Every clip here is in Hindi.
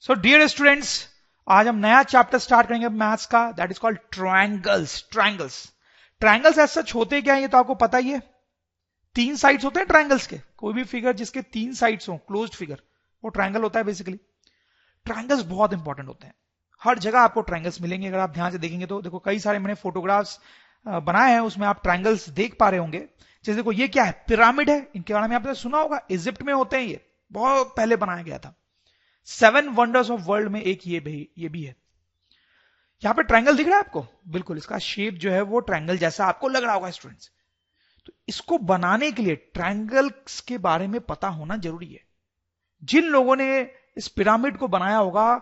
सो डियर स्टूडेंट्स, आज हम नया चैप्टर स्टार्ट करेंगे मैथ्स का, that is called triangles. Triangles ऐसा सच होते क्या है ये तो आपको पता ही है। तीन साइड्स होते हैं ट्रायंगल्स के। कोई भी फिगर जिसके तीन साइड्स हो, क्लोज्ड फिगर, वो ट्रायंगल होता है बेसिकली। ट्रायंगल्स बहुत इंपॉर्टेंट होते हैं। हर जगह आपको ट्रायंगल्स मिलेंगे। अगर आप ध्यान से देखेंगे तो देखो कई सारे मैंने फोटोग्राफ्स बनाए हैं, उसमें आप ट्रायंगल्स देख पा रहे होंगे। जैसे देखो ये क्या है, पिरामिड है। इनके बारे में आपने सुना होगा, इजिप्ट में होते हैं, ये बहुत पहले बनाया गया था। 7 वंडर्स ऑफ वर्ल्ड में एक ये भी है। यहां पे ट्रायंगल दिख रहा है आपको, बिल्कुल इसका शेप जो है वो ट्रायंगल जैसा आपको लग रहा होगा स्टूडेंट्स। तो इसको बनाने के लिए ट्रायंगल्स के बारे में पता होना जरूरी है। जिन लोगों ने इस पिरामिड को बनाया होगा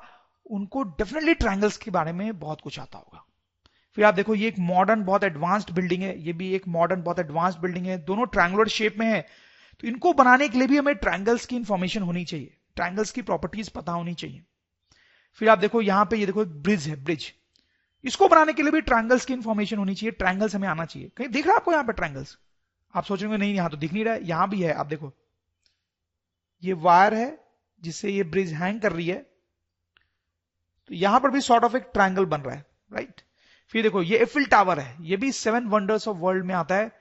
उनको डेफिनेटली ट्रायंगल्स के बारे में बहुत कुछ आता होगा। फिर आप देखो ये एक मॉडर्न बहुत एडवांस्ड बिल्डिंग है, ये भी एक मॉडर्न बहुत एडवांस्ड बिल्डिंग है, दोनों ट्रायंगुलर शेप में है। तो इनको बनाने के लिए भी हमें ट्रायंगल्स की इंफॉर्मेशन होनी चाहिए, ट्रायंगल्स की प्रॉपर्टीज पता होनी चाहिए। फिर आप देखो यहां पे ये देखो एक ब्रिज है, ब्रिज, इसको बनाने के लिए भी ट्रायंगल्स की इंफॉर्मेशन होनी चाहिए, ट्रायंगल्स हमें आना चाहिए। कहीं दिख रहा है आपको यहाँ पे ट्रायंगल्स? आप सोचेंगे नहीं यहां तो दिख नहीं रहा है, यहां भी है। आप देखो ये वायर है जिससे ये ब्रिज हैंग कर रही है, तो यहां पर भी सॉर्ट ऑफ एक ट्रायंगल बन रहा है, राइट। फिर देखो ये एफिल टावर है, ये भी 7 वंडर्स ऑफ वर्ल्ड में आता है।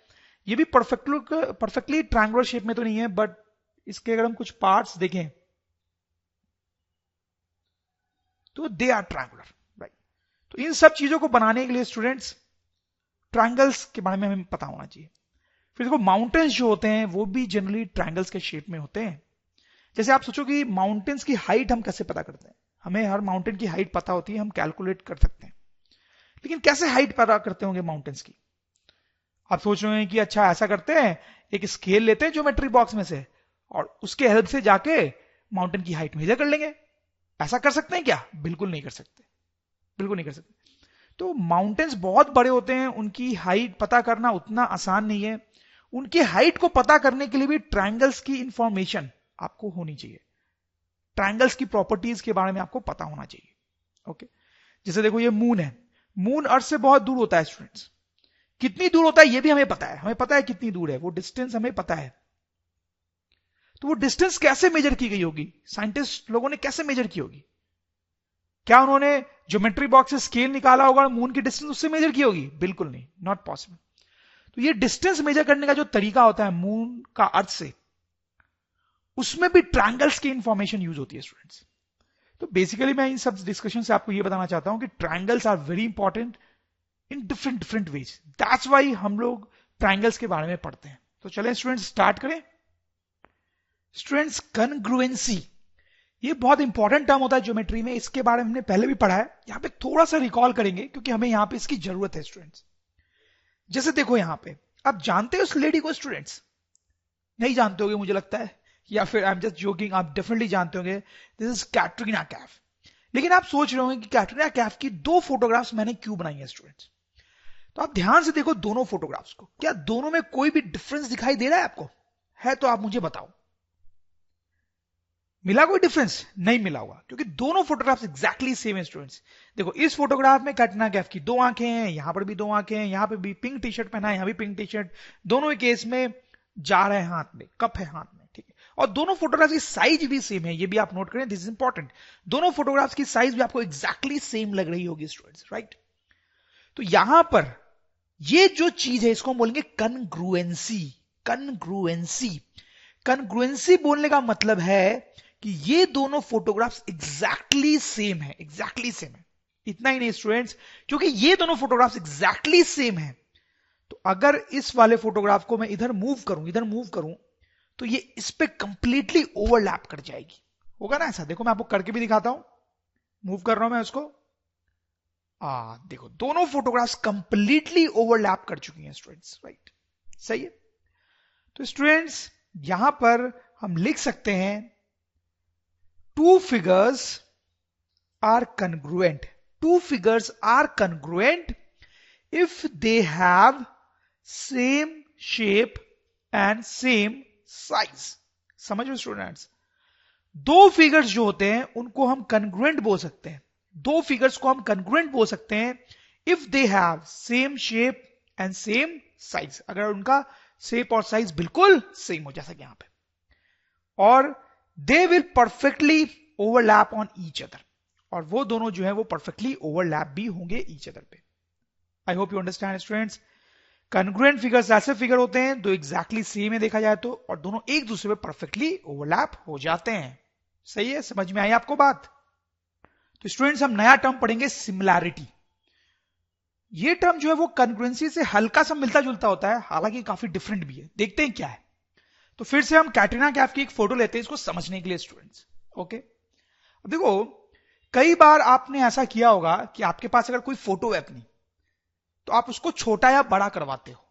ये भी परफेक्टली ट्रायंगुलर शेप में तो नहीं है, बट इसके अगर हम कुछ पार्ट्स देखें तो दे आर ट्रायंगुलर, राइट। तो इन सब चीजों को बनाने के लिए स्टूडेंट्स ट्रायंगल्स के बारे में हमें पता होना चाहिए। फिर देखो माउंटेन्स जो होते हैं वो भी जनरली ट्रायंगल्स के शेप में होते हैं। जैसे आप सोचो कि माउंटेन्स की हाइट हम कैसे पता करते हैं? हमें हर माउंटेन की हाइट पता होती है, हम कैलकुलेट कर सकते हैं, लेकिन कैसे हाइट पता करते होंगे माउंटेन्स की? आप सोच रहे हैं कि अच्छा ऐसा करते हैं, एक स्केल लेते हैं ज्योमेट्री बॉक्स में से और उसके हेल्प से जाके माउंटेन की हाइट मेजर कर लेंगे। ऐसा कर सकते हैं क्या? बिल्कुल नहीं कर सकते, बिल्कुल नहीं कर सकते। तो माउंटेन्स बहुत बड़े होते हैं, उनकी हाइट पता करना उतना आसान नहीं है। उनकी हाइट को पता करने के लिए भी ट्रायंगल्स की इंफॉर्मेशन आपको होनी चाहिए, ट्रायंगल्स की प्रॉपर्टीज के बारे में आपको पता होना चाहिए। ओके, जैसे देखो ये मून है, मून अर्थ से बहुत दूर होता है स्टूडेंट्स। कितनी दूर होता है ये भी हमें पता है, हमें पता है कितनी दूर है, वो डिस्टेंस हमें पता है। तो वो डिस्टेंस कैसे मेजर की गई होगी? साइंटिस्ट लोगों ने कैसे मेजर की होगी? क्या उन्होंने ज्योमेट्री बॉक्स से स्केल निकाला होगा और मून की डिस्टेंस उससे मेजर की होगी? बिल्कुल नहीं, नॉट पॉसिबल। तो ये डिस्टेंस मेजर करने का जो तरीका होता है मून का अर्थ से, उसमें भी ट्रायंगल्स की इंफॉर्मेशन यूज होती है स्टूडेंट्स। तो बेसिकली मैं इन सब डिस्कशन से आपको ये बताना चाहता हूं कि triangles are very important in different ways. That's why हम लोग ट्रायंगल्स के बारे में पढ़ते हैं। तो चलें स्टूडेंट्स स्टार्ट करें। स्टूडेंट्स कनग्रुएंसी, ये बहुत इंपॉर्टेंट टर्म होता है ज्योमेट्री में, इसके बारे में हमने पहले भी पढ़ा है। यहां पे थोड़ा सा रिकॉल करेंगे क्योंकि हमें यहां पे इसकी जरूरत है स्टूडेंट्स। जैसे देखो यहां पे आप जानते हो उस लेडी को स्टूडेंट्स? नहीं जानते होंगे मुझे लगता है, या फिर आई एम जस्ट जोकिंग, आप डेफिनेटली जानते होंगे। This is Katrina Kaif. लेकिन आप सोच रहे होंगे कि कैटरीना कैफ की 2 फोटोग्राफ्स मैंने क्यों बनाई है स्टूडेंट्स? तो आप ध्यान से देखो दोनों फोटोग्राफ्स को, क्या दोनों में कोई भी डिफरेंस दिखाई दे रहा है आपको? है तो आप मुझे बताओ, मिला कोई डिफरेंस? नहीं मिला होगा क्योंकि दोनों फोटोग्राफ्स एग्जैक्टली सेम है स्टूडेंट्स। देखो इस फोटोग्राफ में कैटरीना कैफ की 2 आंखें हैं, यहां पर भी 2 आंखें हैं, यहां पे भी पिंक टी शर्ट पहना है, यहां भी पिंक टी शर्ट। दोनों केस में जार है हाथ में, कप है हाथ में, ठीक है। और दोनों फोटोग्राफ्स की साइज भी सेम है, ये भी आप नोट करें, दिस इज इंपॉर्टेंट। दोनों फोटोग्राफ्स की साइज भी आपको एग्जैक्टली सेम लग रही होगी स्टूडेंट्स, राइट। तो यहां पर ये जो चीज है इसको हम बोलेंगे कनग्रुएंसी। कनग्रुएंसी, कनग्रुएंसी बोलने का मतलब है कि ये दोनों फोटोग्राफ्स एग्जैक्टली सेम है, एग्जैक्टली सेम है। इतना ही नहीं स्टूडेंट्स, क्योंकि ये दोनों फोटोग्राफ्स एग्जैक्टली सेम है, तो अगर इस वाले फोटोग्राफ को मैं इधर मूव करूं तो ये इस पे कंप्लीटली ओवरलैप कर जाएगी। होगा ना ऐसा? देखो मैं आपको करके भी दिखाता हूं, मूव कर रहा हूं मैं उसको। देखो दोनों फोटोग्राफ्स कंप्लीटली ओवरलैप कर चुकी हैं स्टूडेंट्स, राइट। सही है। तो स्टूडेंट्स यहां पर हम लिख सकते हैं 2 figures are congruent. 2 figures are congruent if they have same shape and same size. समझो स्टूडेंट्स, 2 फिगर्स जो होते हैं उनको हम congruent बोल सकते हैं। 2 फिगर्स को हम congruent बोल सकते हैं if they have same shape and same size, अगर उनका शेप और साइज बिल्कुल सेम हो, जैसा कि यहां पे। और they will perfectly overlap on each other, और वो दोनों जो है वो परफेक्टली ओवरलैप भी होंगे ईच अदर पे। I hope you understand students. Congruent figures ऐसे फिगर होते हैं दो एग्जैक्टली सेम है देखा जाए तो, और दोनों एक दूसरे पे परफेक्टली ओवरलैप हो जाते हैं। सही है, समझ में आई आपको बात? तो स्टूडेंट्स हम नया टर्म पढ़ेंगे सिमिलैरिटी। ये टर्म जो है वो कॉन्ग्रुएंसी से हल्का सा मिलता जुलता होता है, हालांकि काफी डिफरेंट भी है। देखते हैं क्या है। तो फिर से हम कैटरीना कैफ की एक फोटो लेते हैं इसको समझने के लिए स्टूडेंट्स। ओके, अब देखो कई बार आपने ऐसा किया होगा कि आपके पास अगर कोई फोटो है अपनी, तो आप उसको छोटा या बड़ा करवाते हो।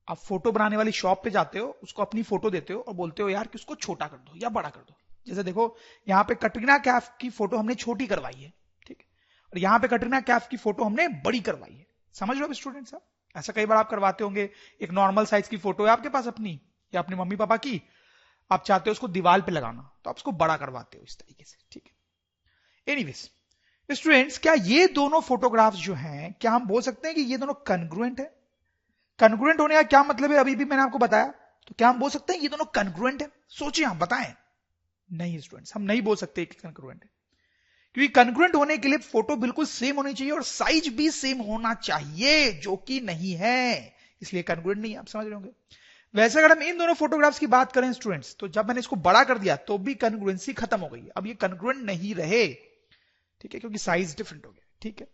आप फोटो बनाने वाली शॉप पे जाते हो, उसको अपनी फोटो देते हो और बोलते हो यार कि उसको छोटा कर दो या बड़ा कर दो। जैसे देखो यहां पे कटरीना कैफ की फोटो हमने छोटी करवाई है, ठीक है, और यहां पे कटरीना कैफ की फोटो हमने बड़ी करवाई है। समझ लो स्टूडेंट साहब, ऐसा कई बार आप करवाते होंगे। एक नॉर्मल साइज की फोटो है आपके पास अपनी या अपने मम्मी पापा की, आप चाहते हो उसको दीवार पे लगाना, तो आप उसको बड़ा करवाते हो इस तरीके से, ठीक है। एनीवेज स्टूडेंट्स, क्या ये दोनों फोटोग्राफ्स जो हैं, क्या हम बोल सकते हैं कि ये दोनों कॉन्ग्रुएंट है? कॉन्ग्रुएंट होने का क्या मतलब है अभी भी मैंने आपको बताया। तो क्या हम बोल सकते हैं ये दोनों कॉन्ग्रुएंट है? सोचिए, आप बताएं। नहीं स्टूडेंट्स, हम नहीं बोल सकते कि कॉन्ग्रुएंट है, क्योंकि कॉन्ग्रुएंट होने के लिए फोटो बिल्कुल सेम होनी चाहिए और साइज भी सेम होना चाहिए, जो कि नहीं है, इसलिए कॉन्ग्रुएंट नहीं है। आप समझ रहे होंगे। वैसे अगर हम इन दोनों फोटोग्राफ्स की बात करें स्टूडेंट्स, तो जब मैंने इसको बड़ा कर दिया तो भी कॉन्ग्रुएंसी खत्म हो गई। अब ये कॉन्ग्रुएंट नहीं रहे, ठीक है, क्योंकि साइज डिफरेंट हो गया, ठीक है।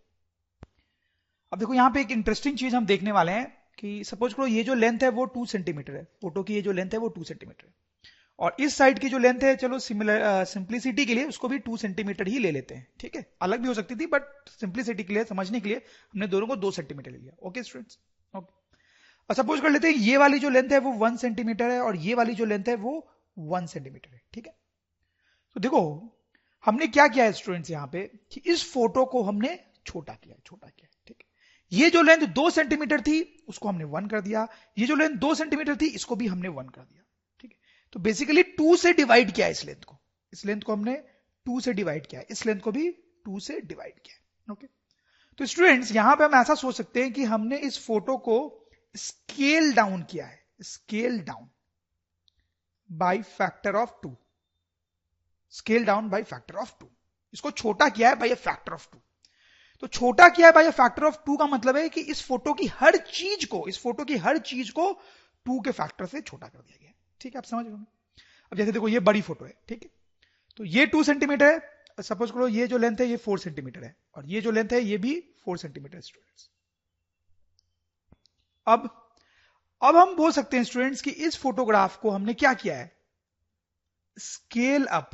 अब देखो यहां पे एक इंटरेस्टिंग चीज हम देखने वाले हैं कि सपोज करो ये जो लेंथ है वो 2 सेंटीमीटर है, फोटो की ये जो लेंथ है वो 2 सेंटीमीटर है, और इस साइड की जो लेंथ है, चलो सिंप्लिसिटी के लिए उसको भी 2 सेंटीमीटर ही ले लेते हैं, ठीक है। अलग भी हो सकती थी बट सिंप्लिसिटी के लिए, समझने के लिए हमने दोनों को 2 सेंटीमीटर ले लिया। Okay students, okay. और सपोज कर लेते हैं ये वाली जो लेंथ है वो 1 सेंटीमीटर है और ये वाली जो लेंथ है वो 1 सेंटीमीटर है, ठीक है। तो देखो हमने क्या किया है स्टूडेंट्स यहां पे कि इस फोटो को हमने छोटा किया, ठीक है। ये जो लेंथ 2 सेंटीमीटर थी उसको हमने 1 कर दिया, ये जो लेंथ 2 सेंटीमीटर थी इसको भी हमने 1 कर दिया, ठीक है। तो बेसिकली 2 से डिवाइड किया इस लेंथ को हमने 2 से डिवाइड किया, इस लेंथ को भी 2 से डिवाइड किया। ओके, तो स्टूडेंट्स यहां पे हम ऐसा सोच सकते हैं कि हमने इस फोटो को स्केल डाउन किया है, scale down by factor of 2, scale down by factor of 2, इसको छोटा किया है बाय फैक्टर ऑफ 2। तो छोटा किया है बाय फैक्टर ऑफ 2 का मतलब है कि इस फोटो की हर चीज को 2 के फैक्टर से छोटा कर दिया गया, ठीक है। आप समझ रहे होंगे। अब जैसे देखो ये बड़ी फोटो है, ठीक है, तो ये 2 सेंटीमीटर है, सपोज करो ये जो लेंथ है ये 4 सेंटीमीटर है और ये जो लेंथ है ये भी 4 सेंटीमीटर स्टूडेंट्स। अब हम बोल सकते हैं स्टूडेंट्स कि इस फोटोग्राफ को हमने क्या किया है, scale up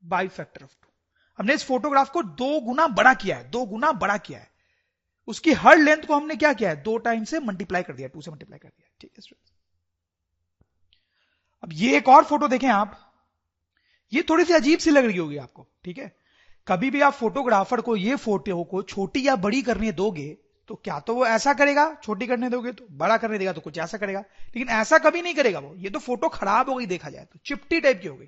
by factor of 2। हमने इस फोटोग्राफ को 2 गुना बड़ा किया है, 2 गुना बड़ा किया है। उसकी हर लेंथ को हमने क्या किया है, 2 टाइम से मल्टीप्लाई कर दिया, 2 से मल्टीप्लाई कर दिया, ठीक है स्टूडेंट्स। अब ये एक और फोटो देखें आप, ये थोड़ी सी अजीब सी लग रही होगी आपको, ठीक है। कभी भी आप फोटोग्राफर को ये फोटो को छोटी या बड़ी करने दोगे तो क्या तो वो ऐसा करेगा, छोटी करने दोगे तो बड़ा करने देगा तो कुछ ऐसा करेगा, लेकिन ऐसा कभी नहीं करेगा वो। ये तो फोटो खराब हो गई, देखा जाए तो चिपटी टाइप की हो गई।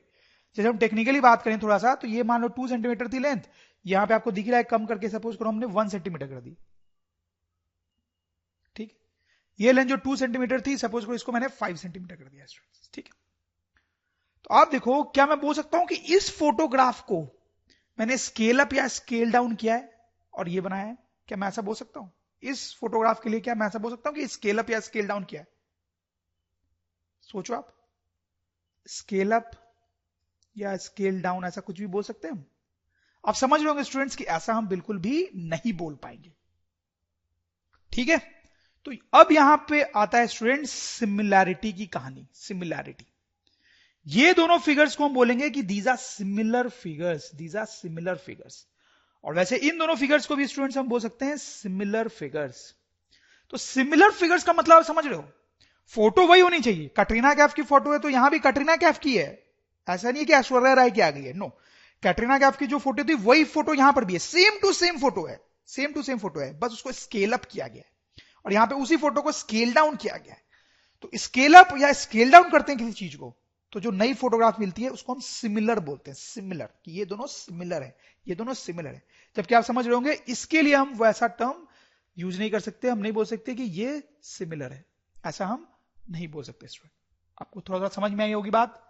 जैसे हम टेक्निकली बात करें थोड़ा सा, तो ये मान लो 2 सेंटीमीटर थी लेंथ, यहां पे आपको दिख रहा है कम करके सपोज करो हमने 1 सेंटीमीटर कर दी, ठीक है। ये लेंथ जो 2 सेंटीमीटर थी सपोज करो इसको मैंने 5 सेंटीमीटर कर दिया, ठीक है। तो आप देखो क्या मैं बोल सकता हूं कि इस फोटोग्राफ को मैंने स्केल अप या स्केल डाउन किया है और ये बनाया है, क्या मैं ऐसा बोल सकता हूं? इस फोटोग्राफ के लिए क्या मैं ऐसा बोल सकता हूं कि स्केल अप या स्केल डाउन किया है? सोचो आप, स्केल अप या स्केल डाउन ऐसा कुछ भी बोल सकते हैं हम। आप समझ रहे होंगे स्टूडेंट्स कि ऐसा हम बिल्कुल भी नहीं बोल पाएंगे, ठीक है। तो अब यहां पे आता है स्टूडेंट्स सिमिलैरिटी की कहानी। सिमिलैरिटी, ये दोनों फिगर्स को हम बोलेंगे कि these are similar figures, these are similar figures. और वैसे इन दोनों फिगर्स को भी स्टूडेंट्स हम बोल सकते हैं सिमिलर फिगर्स। तो सिमिलर फिगर्स का मतलब समझ रहे हो, फोटो वही होनी चाहिए। कटरीना कैफ की फोटो है तो यहां भी कटरीना कैफ की है, ऐसा नहीं है कि ऐश्वर्या राय की आ गई है, नो। कैटरीना कैफ की जो फोटो थी वही फोटो यहां पर भी है, सेम टू सेम फोटो है, सेम टू सेम फोटो है, बस उसको स्केल अप किया गया है और यहां पे उसी फोटो को स्केल डाउन किया गया है। तो स्केल अप या स्केल डाउन करते हैं किसी चीज को, तो जो नई फोटोग्राफ मिलती है उसको हम सिमिलर बोलते हैं, सिमिलर, कि ये दोनों सिमिलर है, ये दोनों सिमिलर है। जबकि आप समझ रहे होंगे इसके लिए हम वैसा टर्म यूज नहीं कर सकते, हम नहीं बोल सकते कि ये सिमिलर है, ऐसा हम नहीं बोल सकते स्टूडेंट। आपको थोड़ा थोड़ा समझ में आई होगी बात।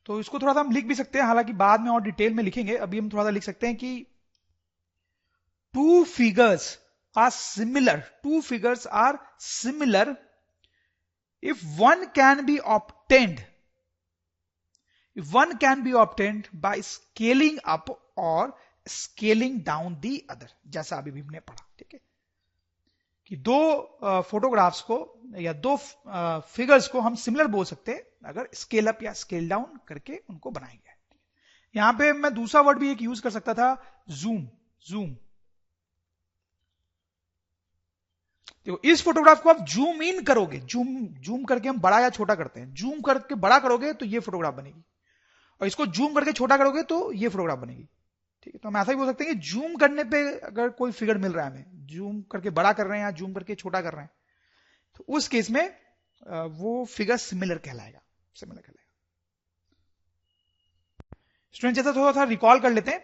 तो इसको थोड़ा सा हम लिख भी सकते हैं, हालांकि बाद में और डिटेल में लिखेंगे, अभी हम थोड़ा सा लिख सकते हैं कि two figures are similar, two figures are similar if one can be obtained, if one can be obtained by scaling up or scaling down the other, जैसा अभी भी हमने पढ़ा, ठीक है, कि दो फोटोग्राफ्स को या दो फिगर्स को हम सिमिलर बोल सकते हैं अगर स्केल अप या स्केल डाउन करके उनको बनाएंगे। यहां पे मैं दूसरा वर्ड भी एक यूज कर सकता था, जूम, जूम। देखो इस फोटोग्राफ को आप जूम इन करोगे, जूम जूम करके हम बड़ा या छोटा करते हैं, जूम करके बड़ा करोगे तो ये फोटोग्राफ बनेगी, और इसको जूम करके छोटा करोगे तो ये फोटोग्राफ बनेगी, ठीक है। तो हम ऐसा ही बोल सकते हैं कि जूम करने पे अगर कोई फिगर मिल रहा है हमें, जूम करके बड़ा कर रहे हैं या जूम करके छोटा कर रहे हैं, तो उस केस में वो फिगर सिमिलर कहलाएगा, सिमिलर कहलाएगा। स्टूडेंट जैसा थोड़ा सा रिकॉल कर लेते हैं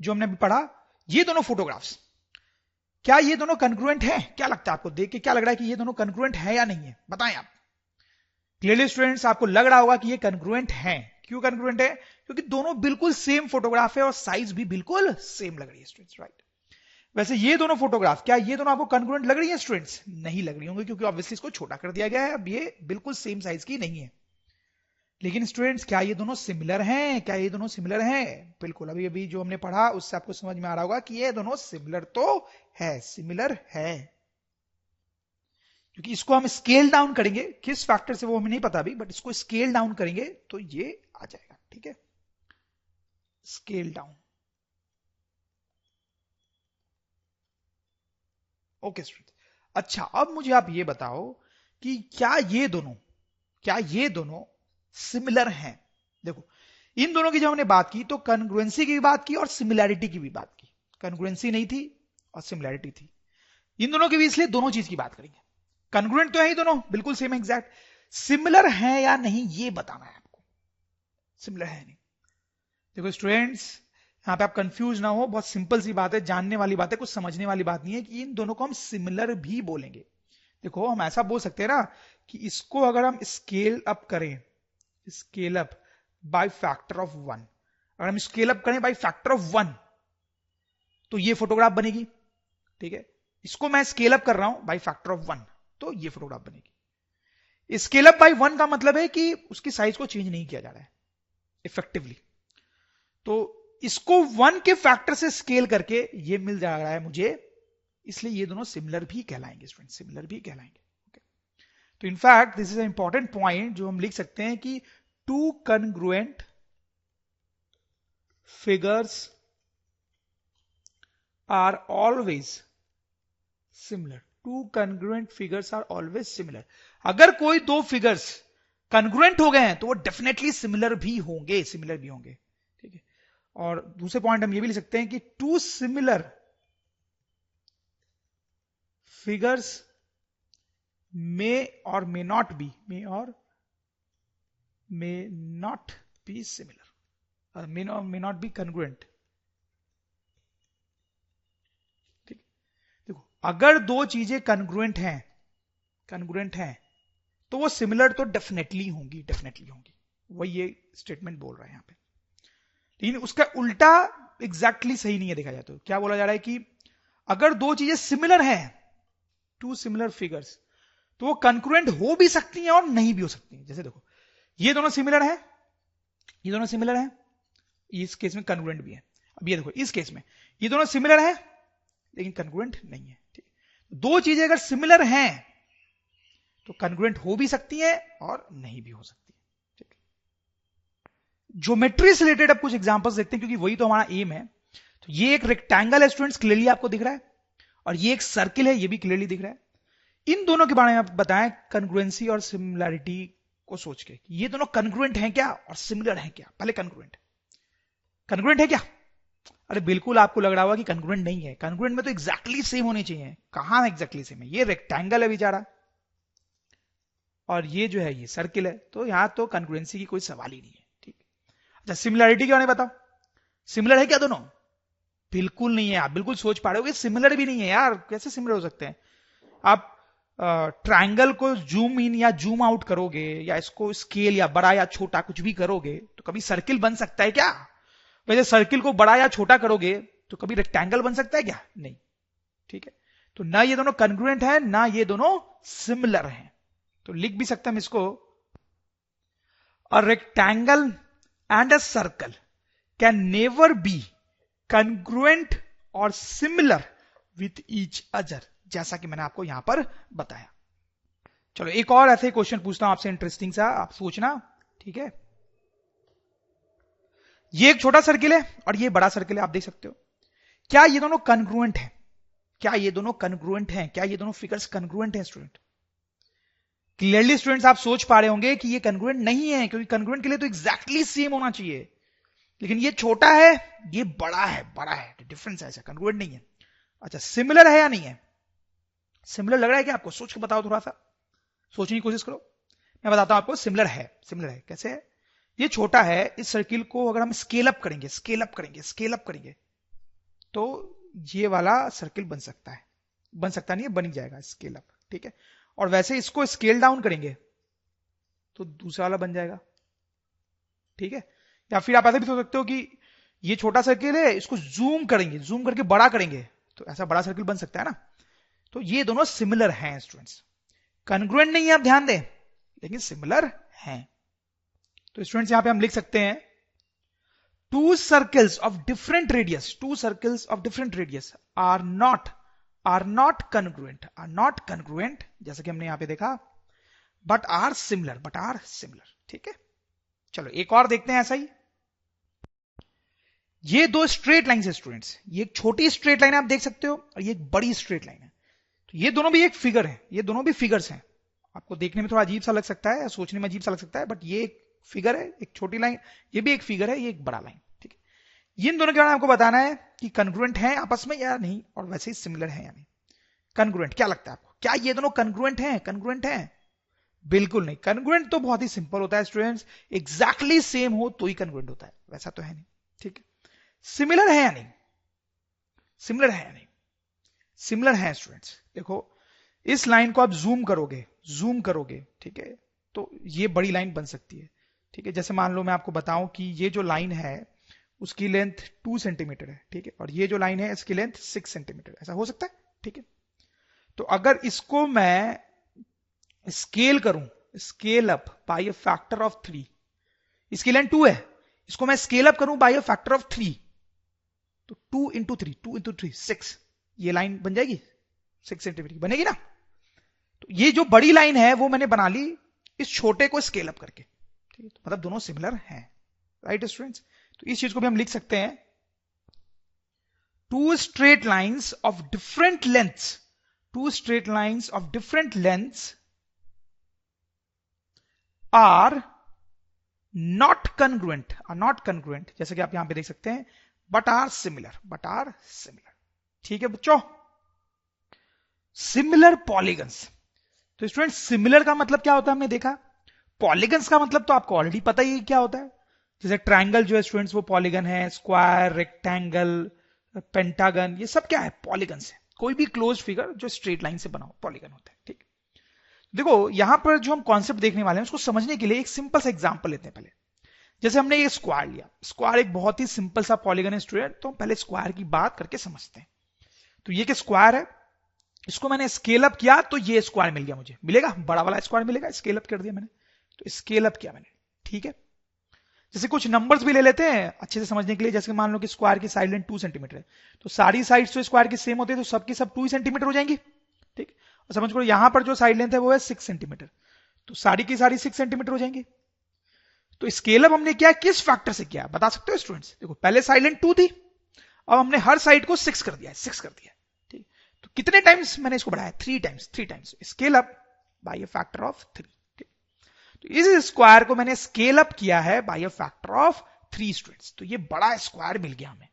जो हमने अभी पढ़ा, ये दोनों फोटोग्राफ्स, क्या ये दोनों कन्ग्रुएंट है? क्या लगता है आपको देख के, क्या लग रहा है कि ये दोनों कन्ग्रुएंट है या नहीं है? बताएं आप। क्लियरली स्टूडेंट्स आपको लग रहा होगा कि ये कन्ग्रुएंट है। क्यों कन्ग्रुएंट है? क्योंकि दोनों बिल्कुल सेम फोटोग्राफ है और साइज भी बिल्कुल सेम लग रही है स्टूडेंट्स, राइट। वैसे ये दोनों फोटोग्राफ, क्या ये दोनों आपको कन्ग्रुएंट लग रही है स्टूडेंट्स? नहीं लग रही होंगी, क्योंकि ऑब्वियसली इसको छोटा कर दिया गया है, अब ये बिल्कुल सेम साइज की नहीं है। लेकिन स्टूडेंट्स क्या ये दोनों सिमिलर हैं? क्या ये दोनों सिमिलर हैं? बिल्कुल, अभी अभी जो हमने पढ़ा उससे आपको समझ में आ रहा होगा कि ये दोनों सिमिलर तो है, सिमिलर है। क्योंकि इसको हम स्केल डाउन करेंगे, किस फैक्टर से वो हमें नहीं पता अभी, बट इसको स्केल डाउन करेंगे तो ये आ जाएगा, ठीक है, स्केल डाउन। ओके स्टूडेंट, अच्छा अब मुझे आप ये बताओ कि क्या ये दोनों सिमिलर हैं? देखो इन दोनों की जब हमने बात की तो कन्ग्रुएंसी की भी बात की और सिमिलैरिटी की भी बात की। कन्ग्रुएंसी नहीं थी और सिमिलैरिटी थी, इन दोनों की भी इसलिए दोनों चीज की बात करेंगे। कन्ग्रुएंट तो है ही दोनों, बिल्कुल सेम एग्जैक्ट, सिमिलर है या नहीं ये बताना है आपको, सिमिलर है नहीं। देखो स्टूडेंट्स यहां पे आप कंफ्यूज ना हो, बहुत सिंपल सी बात है, जानने वाली बात है, कुछ समझने वाली बात नहीं है कि इन दोनों को हम सिमिलर भी बोलेंगे। देखो हम ऐसा बोल सकते हैं ना कि इसको अगर हम स्केल अप करें, scale up by factor of 1, अगर हम स्केल अप करें बाय फैक्टर ऑफ 1 तो ये फोटोग्राफ बनेगी, ठीक है। इसको मैं स्केल अप कर रहा हूं बाय फैक्टर ऑफ 1 तो ये फोटोग्राफ बनेगी। स्केल अप बाय 1 का मतलब है कि उसकी साइज को चेंज नहीं किया जा रहा है इफेक्टिवली, तो इसको 1 के फैक्टर से स्केल करके ये मिल जा रहा है मुझे, इसलिए ये दोनों सिमिलर भी कहलाएंगे स्टूडेंट, सिमिलर भी कहलाएंगे। तो in fact this is important point जो हम लिख सकते हैं कि two congruent figures are always similar, two congruent figures are always similar. अगर कोई दो फिगर्स कन्ग्रुएंट हो गए हैं तो वो डेफिनेटली सिमिलर भी होंगे, सिमिलर भी होंगे, ठीक है। और दूसरे पॉइंट हम ये भी लिख सकते हैं कि two similar figures may or may not be, may or may not be similar, may or may not be congruent, ठीक। देखो अगर दो चीजें कन्ग्रुएंट हैं तो वो सिमिलर तो डेफिनेटली होंगी, वही ये स्टेटमेंट बोल रहा है यहां पे। लेकिन उसका उल्टा एग्जैक्टली सही नहीं है देखा जाए तो। क्या बोला जा रहा है कि अगर दो चीजें सिमिलर हैं, टू सिमिलर फिगर्स, तो वो कंक्रुएंट हो भी सकती हैं और नहीं भी हो सकती हैं। जैसे देखो ये दोनों सिमिलर हैं, ये दोनों सिमिलर हैं, इस केस में कंक्रुएंट भी है। अब ये देखो इस केस में ये दोनों सिमिलर हैं लेकिन कंक्रुएंट नहीं है, ठीक। दो चीजें अगर सिमिलर हैं तो कंक्रुएंट हो भी सकती हैं और नहीं भी हो सकती है, ठीक। ज्योमेट्री से रिलेटेड अब कुछ एग्जांपल्स देखते हैं क्योंकि वही तो हमारा एम है। तो ये एक रेक्टेंगल है स्टूडेंट्स, क्लियरली आपको दिख रहा है, और ये एक सर्किल है, ये भी क्लियरली दिख रहा है। इन दोनों के बारे में आप बताएं कन्ग्रुएंसी और सिमिलैरिटी को सोच के, ये दोनों कन्ग्रुएंट हैं क्या और सिमिलर हैं क्या। पहले कन्ग्रुएंट है क्या? अरे बिल्कुल आपको लग रहा होगा कि कन्ग्रुएंट नहीं है, कन्ग्रुएंट में तो एग्जैक्टली सेम होने चाहिए। कहां है एग्जैक्टली सेम है? ये रेक्टेंगल है बेचारा और ये जो है ये सर्किल है, तो यहां तो कन्ग्रुएंसी की कोई सवाल ही नहीं है, ठीक। अच्छा सिमिलैरिटी के बारे में बताओ, सिमिलर है क्या दोनों? बिल्कुल नहीं है। आप बिल्कुल सोच पा रहे हो कि सिमिलर भी नहीं है यार, कैसे सिमिलर हो सकते हैं। आप ट्रायंगल को जूम इन या जूम आउट करोगे या इसको स्केल या बड़ा या छोटा कुछ भी करोगे तो कभी सर्किल बन सकता है क्या? वैसे सर्किल को बड़ा या छोटा करोगे तो कभी रेक्टेंगल बन सकता है क्या? नहीं। ठीक है, तो ना ये दोनों कन्ग्रुएंट है ना ये दोनों सिमिलर हैं। तो लिख भी सकते हैं हम इसको, a rectangle and a circle can never be congruent और सिमिलर विथ ईच अदर, जैसा कि मैंने आपको यहां पर बताया। चलो एक और ऐसे क्वेश्चन पूछता हूं आपसे इंटरेस्टिंग सा, आप सोचना। ठीक है, ये एक छोटा सर्किल है और ये बड़ा सर्किल है, आप देख सकते हो। क्या ये दोनों कन्ग्रुएंट है? क्या ये दोनों कन्ग्रुएंट हैं? क्या ये दोनों फिगर्स कन्ग्रुएंट हैं स्टूडेंट? क्लियरली स्टूडेंट्स आप सोच पा रहे होंगे कि ये कन्ग्रुएंट नहीं है, क्योंकि कन्ग्रुएंट के लिए तो एग्जैक्टली सेम होना चाहिए, लेकिन ये छोटा है ये बड़ा है, बड़ा है, डिफरेंस है, ऐसा कन्ग्रुएंट नहीं है। अच्छा, सिमिलर है या नहीं है? सिमिलर लग रहा है क्या आपको? सोच के बताओ, थोड़ा सा सोचने की कोशिश करो। मैं बताता हूं आपको, सिमिलर है। सिमिलर है कैसे है? ये छोटा है, इस सर्किल को अगर हम स्केल अप करेंगे, स्केल अप करेंगे, स्केल अप करेंगे तो ये वाला सर्किल बन सकता है, बन सकता नहीं है, बन ही जाएगा स्केल अप। ठीक है, और वैसे इसको स्केल डाउन करेंगे तो दूसरा वाला बन जाएगा। ठीक है, या फिर आप ऐसे भी सोच सकते हो कि ये छोटा सर्किल है, इसको जूम करेंगे, जूम करके बड़ा करेंगे तो ऐसा बड़ा सर्किल बन सकता है ना। तो ये दोनों सिमिलर हैं स्टूडेंट्स, कन्ग्रुएंट नहीं है, आप ध्यान दें, लेकिन सिमिलर हैं। तो स्टूडेंट्स यहां पे हम लिख सकते हैं two circles of different radius, two circles of different radius are not congruent, are not congruent, जैसा कि हमने यहां पे देखा, but are similar, but are similar. ठीक है, चलो एक और देखते हैं ऐसा ही। ये दो स्ट्रेट लाइन है स्टूडेंट्स, ये एक छोटी स्ट्रेट लाइन आप देख सकते हो और ये एक बड़ी स्ट्रेट लाइन है। तो ये दोनों भी एक फिगर है, ये दोनों भी फिगर्स हैं। आपको देखने में थोड़ा अजीब सा लग सकता है, सोचने में अजीब सा लग सकता है, बट ये एक फिगर है, एक छोटी लाइन, ये भी एक फिगर है, ये एक बड़ा लाइन। ठीक है, इन दोनों के बारे में आपको बताना है कि कन्ग्रुएंट है आपस में या नहीं, और वैसे ही सिमिलर है या नहीं। कन्ग्रुएंट, क्या लगता है आपको, क्या ये दोनों कन्ग्रुएंट हैं? कन्ग्रुएंट हैं? बिल्कुल नहीं। कन्ग्रुएंट तो बहुत ही सिंपल होता है स्टूडेंट्स, एग्जैक्टली सेम हो तो ही कन्ग्रुएंट होता है, वैसा तो है नहीं। ठीक है, सिमिलर है या नहीं? सिमिलर है या नहीं? सिमिलर है स्टूडेंट्स। देखो इस लाइन को आप जूम करोगे, जूम करोगे, ठीक है, तो ये बड़ी लाइन बन सकती है। ठीक है, जैसे मान लो मैं आपको बताऊं कि ये जो लाइन है उसकी लेंथ 2 सेंटीमीटर है, ठीक है, और ये जो लाइन है इसकी लेंथ 6 सेंटीमीटर, ऐसा हो सकता है। ठीक है, तो अगर इसको मैं स्केल करूं, scale up by a factor of 3, इसकी लेंथ 2 है, इसको मैं स्केल अप करूं बाय अ फैक्टर ऑफ 3, तो 2 इंटू 3, 2 इंटू 3 6, ये लाइन बन जाएगी 6 सेंटीमीटर की, बनेगी ना। तो ये जो बड़ी लाइन है वो मैंने बना ली इस छोटे को स्केल अप करके। ठीक है, तो मतलब दोनों सिमिलर हैं, राइट स्टूडेंट्स। तो इस चीज को भी हम लिख सकते हैं, two straight lines of different lengths, two straight lines of different lengths are not congruent, are not congruent, जैसे कि आप यहां पे देख सकते हैं, but are similar, but are similar. ठीक है बच्चों, सिमिलर पॉलीगन्स। तो स्टूडेंट सिमिलर का मतलब क्या होता है हमने देखा, पॉलीगन्स का मतलब तो आपको ऑलरेडी पता ही क्या होता है। जैसे ट्रायंगल जो है स्टूडेंट्स वो पॉलीगन है, स्क्वायर, रेक्टेंगल, पेंटागन, ये सब क्या है, पॉलीगन्स है। कोई भी क्लोज फिगर जो स्ट्रेट लाइन से बना हो पॉलीगन होता है। ठीक, देखो यहां पर जो हम कॉन्सेप्ट देखने वाले हैं उसको समझने के लिए एक सिंपल सा एग्जांपल लेते हैं पहले। जैसे हमने ये स्क्वायर लिया, स्क्वायर एक बहुत ही सिंपल सा पॉलीगन है स्टूडेंट, तो हम पहले स्क्वायर की बात करके समझते हैं। तो ये क्या स्क्वायर है, इसको मैंने स्केल अप किया तो ये स्क्वायर मिल गया, मुझे मिलेगा बड़ा वाला स्क्वायर मिलेगा, स्केल अप कर दिया मैंने, तो स्केल अप किया मैंने। ठीक है, जैसे कुछ नंबर्स भी ले लेते हैं अच्छे से समझने के लिए, जैसे मान लो कि स्क्वायर की साइड लेंथ 2 सेंटीमीटर है, तो सारी साइड्स तो स्क्वायर की सेम होती है, तो सबकी सब 2 सेंटीमीटर हो जाएंगी। ठीक, और समझ करो यहां पर जो साइड लेंथ है वो है 6 सेंटीमीटर, तो सारी की सारी 6 सेंटीमीटर हो जाएंगी। तो स्केल अप हमने किया किस फैक्टर से किया, बता सकते हो स्टूडेंट्स? देखो पहले साइड लेंथ 2 थी, अब हमने हर साइड को 6 कर दिया, 6 कर दिया। ठीक, तो कितने टाइम्स मैंने इसको बढ़ाया, 3 times, 3 times, scale up by a factor of 3। तो इस स्क्वायर को मैंने स्केल अप किया है by a factor of 3 students, तो ये बड़ा स्क्वायर मिल गया हमें।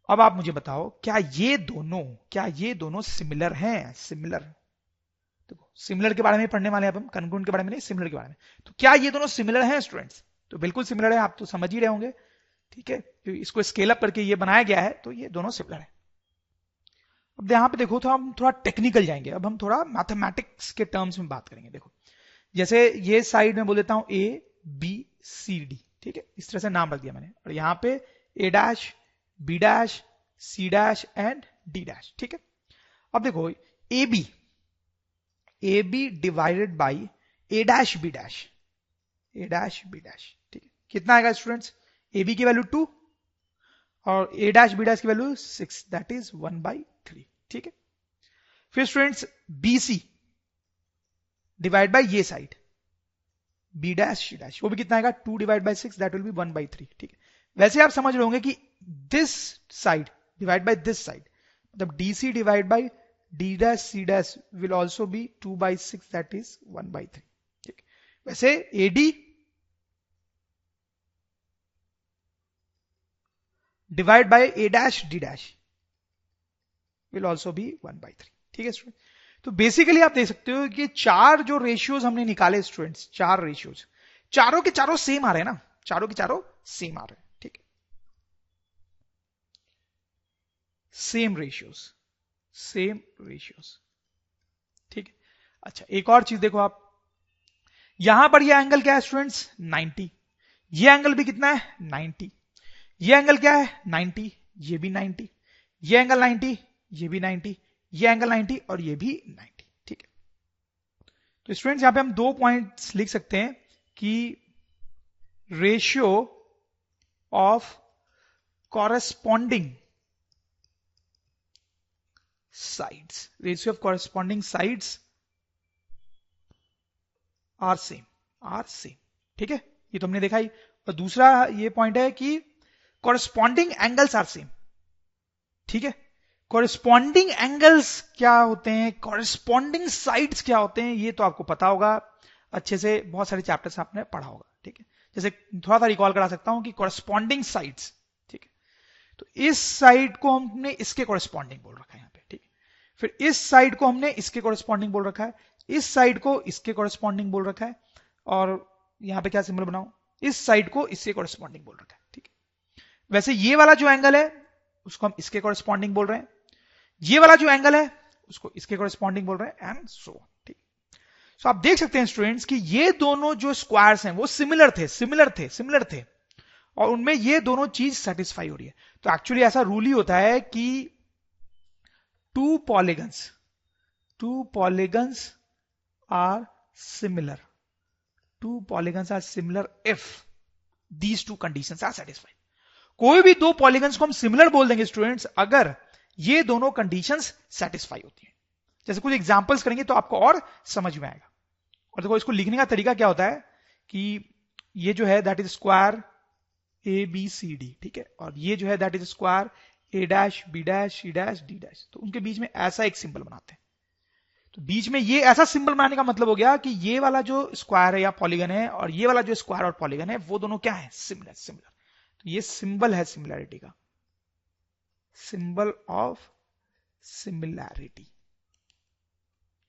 अब आप मुझे बताओ क्या ये दोनों सिमिलर हैं? सिमिलर, देखो सिमिलर के बारे में पढ़ने वाले हैं अब हम, कन्ग्रुएंट के बारे में नहीं, सिमिलर के बारे में। तो क्या ये दोनों सिमिलर हैं स्टूडेंट्स? तो बिल्कुल सिमिलर है, आप तो समझ ही रहे होंगे। ठीक है, इसको स्केल अप करके ये बनाया गया है, तो ये दोनों सिमिलर है। अब यहां पे देखो तो हम थोड़ा टेक्निकल जाएंगे, अब हम थोड़ा मैथमेटिक्स के टर्म्स में बात करेंगे। देखो जैसे ये साइड में बोल देता हूं ए बी सी डी, ठीक है, इस तरह से नाम रख दिया मैंने, और यहां पे A dash B dash C dash and D dash, ठीक है। अब देखो A B divided by A dash B dash, A dash B dash, ठीक है, कितना आएगा स्टूडेंट्स? ए बी की वैल्यू 2 और ए डैश बी डैश की वैल्यू 6, दैट इज 1/3, ठीक है। फिर students B C divide by ये side B dash C dash, वो भी कितना आएगा? 2 divide by 6, that will be 1/3, ठीक है। वैसे आप समझ रहे होंगे कि this side divide by this side, मतलब D C divide by D dash C dash will also be 2/6, that is 1/3, ठीक है। वैसे A D divide by A dash D dash will also be 1/3, ठीक है स्टूडेंट। तो बेसिकली आप देख सकते हो कि चार जो रेशियोज हमने निकाले स्टूडेंट्स, चार रेशियोज, चारों के चारों सेम आ रहे हैं ना, चारों के चारों सेम आ रहे हैं, ठीक है, सेम रेशियोज, सेम रेशियोज, ठीक है। अच्छा एक और चीज देखो आप, यहां पर ये एंगल क्या है स्टूडेंट्स? 90, ये एंगल भी कितना है? 90, ये एंगल क्या है? 90, ये भी 90, ये एंगल 90, ये भी 90, ये एंगल 90 और ये भी 90, ठीक है। तो स्टूडेंट्स यहां पे हम 2 पॉइंट्स लिख सकते हैं कि ratio of corresponding sides, ratio of corresponding sides are same, ठीक है, ये तो हमने देखा ही। और दूसरा ये पॉइंट है कि कॉरेस्पॉन्डिंग एंगल्स आर सेम, ठीक है। कॉरेस्पॉन्डिंग एंगल्स क्या होते हैं, कॉरेस्पॉन्डिंग साइड्स क्या होते हैं, ये तो आपको पता होगा अच्छे से, बहुत सारे चैप्टर्स आपने पढ़ा होगा, ठीक है। जैसे थोड़ा सा रिकॉल करा सकता हूं कि कॉरेस्पॉन्डिंग साइड्स, ठीक है, तो इस साइड को हमने इसके कॉरेस्पॉन्डिंग बोल रखा है यहां पे, ठीक है। फिर इस साइड को हमने इसके कॉरेस्पॉन्डिंग बोल रखा है, इस साइड को इसके कॉरेस्पॉन्डिंग बोल रखा है, और यहां पे क्या सिंबल बनाऊं, इस साइड को इसके कॉरेस्पॉन्डिंग बोल रखा है, ठीक है। वैसे ये वाला जो एंगल है उसको हम इसके कॉरेस्पॉन्डिंग बोल रहे हैं, ये वाला जो एंगल है उसको इसके कॉरेस्पॉन्डिंग बोल रहे हैं, एंड सो, ठीक। सो आप देख सकते हैं स्टूडेंट्स कि ये दोनों जो स्क्वायर्स हैं वो सिमिलर थे और उनमें ये दोनों चीज सेटिस्फाई हो रही है। तो एक्चुअली ऐसा रूल ही होता है कि two polygons are similar, if these two conditions are satisfied. कोई भी दो पॉलीगन्स को हम सिमिलर बोल देंगे स्टूडेंट्स अगर ये दोनों कंडीशंस सेटिस्फाई होती हैं। जैसे कुछ एग्जांपल्स करेंगे तो आपको और समझ में आएगा। और देखो इसको लिखने का तरीका क्या होता है कि ये जो है that is square A B C D, ठीक है, और ये जो है that is square A dash B dash C dash D dash, तो उनके बीच में ऐसा एक सिंबल बनाते हैं। तो बीच में ये ऐसा सिंबल बनाने का मतलब हो गया कि ये वाला जो स्क्वायर है या पॉलीगन है और ये वाला जो स्क्वायर और पॉलीगन है वो दोनों क्या है? सिमिलर। तो ये सिंबल है सिमिलैरिटी का, सिंबल ऑफ सिमिलैरिटी,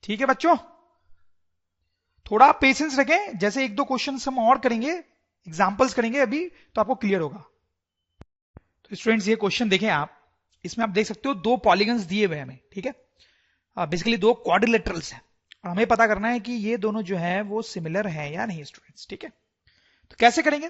ठीक है बच्चों। थोड़ा पेशेंस रखें, जैसे एक दो क्वेश्चन हम और करेंगे, एग्जांपल्स करेंगे अभी, तो आपको क्लियर होगा। तो स्टूडेंट्स ये क्वेश्चन देखें आप, इसमें आप देख सकते हो दो पॉलीगन्स दिए हुए हमें, ठीक है, बेसिकली दो क्वाड्रिलेटरल्स हैं और हमें पता करना है कि ये दोनों जो है वो सिमिलर हैं या नहीं स्टूडेंट्स, ठीक है। तो कैसे करेंगे?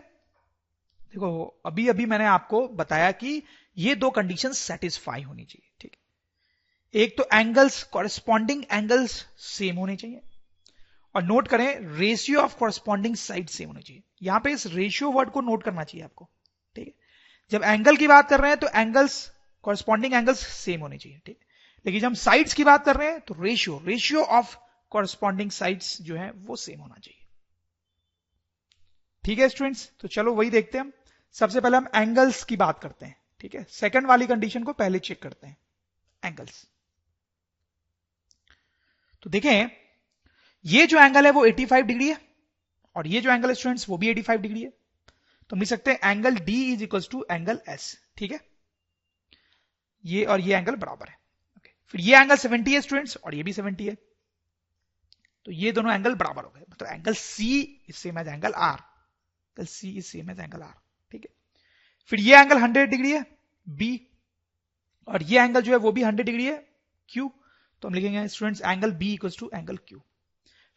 देखो अभी मैंने आपको बताया कि ये दो कंडीशन सेटिस्फाई होनी चाहिए, ठीक है। एक तो एंगल्स, कॉरेस्पॉन्डिंग एंगल्स सेम होने चाहिए, और नोट करें ratio of corresponding side same होनी चाहिए। यहां पे इस रेशियो वर्ड को नोट करना चाहिए आपको, ठीक है। जब एंगल की बात कर रहे हैं तो एंगल्स, कॉरेस्पॉन्डिंग एंगल्स सेम होने चाहिए, ठीक है। लेकिन जब हम साइड्स की बात कर रहे हैं तो रेशियो ऑफ कॉरेस्पॉन्डिंग साइड्स जो है वो सेम होना चाहिए, ठीक है स्टूडेंट्स। तो चलो वही देखते हैं हम। सबसे पहले हम एंगल्स की बात करते हैं, ठीक है। सेकंड वाली कंडीशन को पहले चेक करते हैं, एंगल्स। तो देखें ये जो एंगल है वो 85 डिग्री है और ये जो एंगल है स्टूडेंट्स वो भी 85 डिग्री है। तो हम लिख सकते हैं angle D is equal to angle S, ठीक है। ये और ये एंगल बराबर है, ओके। फिर ये एंगल 70 है स्टूडेंट्स और ये भी 70 है, तो ये दोनों एंगल बराबर हो गए, मतलब angle C is same as angle R, angle C is same as angle R, ठीक है। फिर ये एंगल 100 डिग्री है B, और ये एंगल जो है वो भी 100 डिग्री है क्यू, तो हम लिखेंगे students angle B equal to angle Q.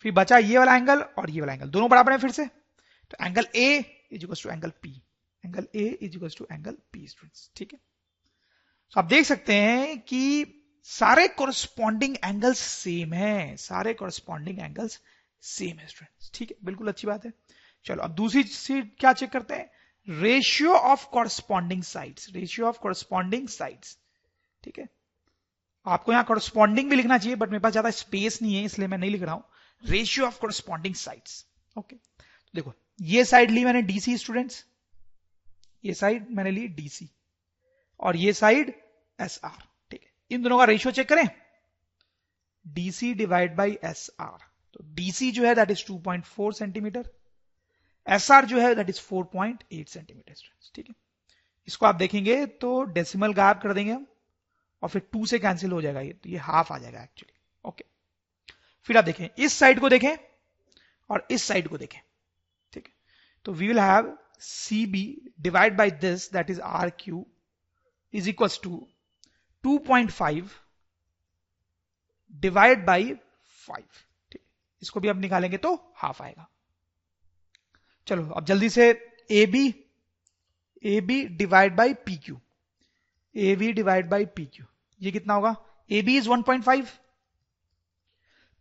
फिर बचा ये वाला एंगल और ये वाला एंगल, दोनों बराबर है फिर से, तो angle A is equal to angle P, angle A is equal to angle P students, ठीक है। तो आप देख सकते हैं कि सारे कोरस्पॉन्डिंग एंगल्स सेम है, सारे कोरस्पॉन्डिंग एंगल्स सेम है स्टूडेंट्स, ठीक है, बिल्कुल अच्छी बात है। चलो अब दूसरी चीज क्या चेक करते हैं, ratio of corresponding sides, ratio of corresponding sides, ठीक है। आपको यहां कोरस्पॉन्डिंग भी लिखना चाहिए बट मेरे पास ज्यादा स्पेस नहीं है इसलिए मैं नहीं लिख रहा हूं, ratio of corresponding sides, okay. तो देखो ये साइड ली मैंने डीसी स्टूडेंट्स, ये साइड मैंने ली डीसी और ये साइड एस आर, ठीक है। इन दोनों का रेशियो चेक करें, DC divide by S R, तो डीसी जो है that is 2.4 centimetre, S R जो है दैट इज 4.8 सेंटीमीटर, ठीक है। इसको आप देखेंगे तो डेसिमल गायब कर देंगे हम और फिर 2 से कैंसिल हो जाएगा ये, तो ये हाफ आ जाएगा एक्चुअली, ओके। फिर आप देखें इस साइड को देखें और इस साइड को देखें, ठीक है। तो we will have C B divide by this that is R Q is equal to 2.5 divide by 5, ठीक। इसको भी अब निकालेंगे तो हाफ आएगा। चलो अब जल्दी से A B divide by P Q, A B divide by P Q, ये कितना होगा, A B is 1.5,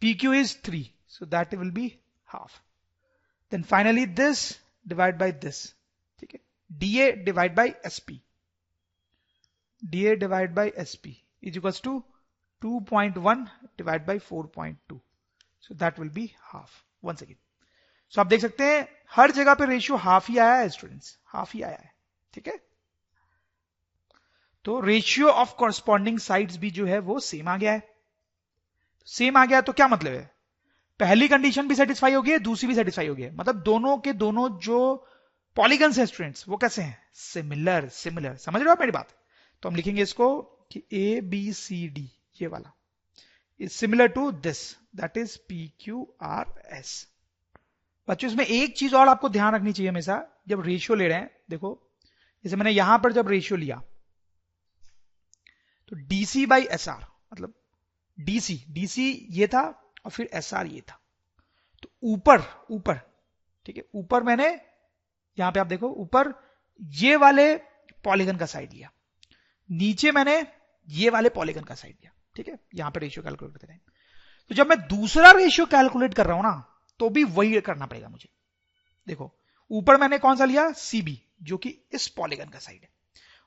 P Q is 3, so that will be half. Then finally this divide by this, ठीक है, D A divide by S P, D A divide by S P is equal to 2.1 divide by 4.2, so that will be half once again. So आप देख सकते हैं हर जगह पे रेशियो हाफ ही आया है स्टूडेंट्स, हाफ ही आया है, ठीक है। तो रेशियो ऑफ कॉरस्पॉन्डिंग साइड्स भी जो है वो सेम आ गया है, सेम आ गया तो क्या मतलब है, पहली कंडीशन भी सेटिस्फाई हो गई है, दूसरी भी सेटिस्फाई हो गई है, मतलब दोनों के दोनों जो पॉलीगन्स हैं स्टूडेंट्स वो कैसे हैं, सिमिलर, सिमिलर, समझ रहे हो आप मेरी बात। तो हम लिखेंगे इसको कि ए बी सी डी ये वाला is similar to this that is P Q R S. बच्चों इसमें एक चीज और आपको ध्यान रखनी चाहिए हमेशा जब रेशियो ले रहे हैं, देखो जैसे मैंने यहां पर जब रेशियो लिया तो डीसी बाई एस आर, मतलब डीसी ये था और फिर एस आर ये था, तो ऊपर ठीक है, ऊपर मैंने यहां पे आप देखो ऊपर ये वाले पॉलीगन का साइड लिया, नीचे मैंने ये वाले पॉलीगन का साइड लिया, ठीक है, यहां पे रेशियो कैलकुलेट करते हैं। तो जब मैं दूसरा रेशियो कैलकुलेट कर रहा हूं ना तो भी वही करना पड़ेगा मुझे। देखो ऊपर मैंने कौन सा लिया, सीबी जो कि इस पॉलीगन का साइड है,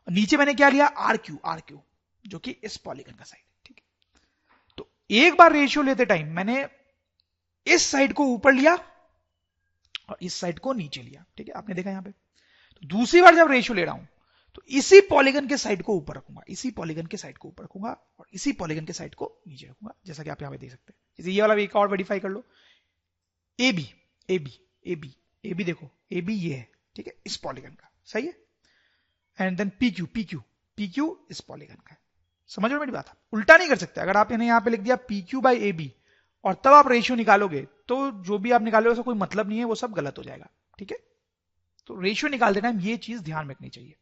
और नीचे मैंने क्या लिया, आर क्यू जो कि इस पॉलीगन का साइड है, ठीक है। तो एक बार रेशियो लेते टाइम मैंने इस साइड को ऊपर लिया और इस साइड को नीचे लिया, ठीक है, आपने देखा यहां पे। तो दूसरी बार जब रेशियो ले रहा हूं तो इसी पॉलीगन के साइड को ऊपर रखूंगा, इसी पॉलीगन के साइड को ऊपर रखूंगा और इसी पॉलीगन के साइड को नीचे रखूंगा, जैसा कि आप यहां पे देख सकते हैं। जैसे ये वाला एक और वेरीफाई कर लो, ए बी देखो, ए बी ये है, ठीक है, इस पॉलीगन का, सही है। एंड देन पी क्यू इस पॉलीगन का, समझ लो मेरी बात। उल्टा नहीं कर सकते, अगर आप यहां पे लिख दिया P Q by A B और तब आप रेशियो निकालोगे तो जो भी आप निकालोगे उसका कोई मतलब नहीं है, वो सब गलत हो जाएगा, ठीक है। तो रेशियो निकालते टाइम ये चीज ध्यान में रखनी चाहिए।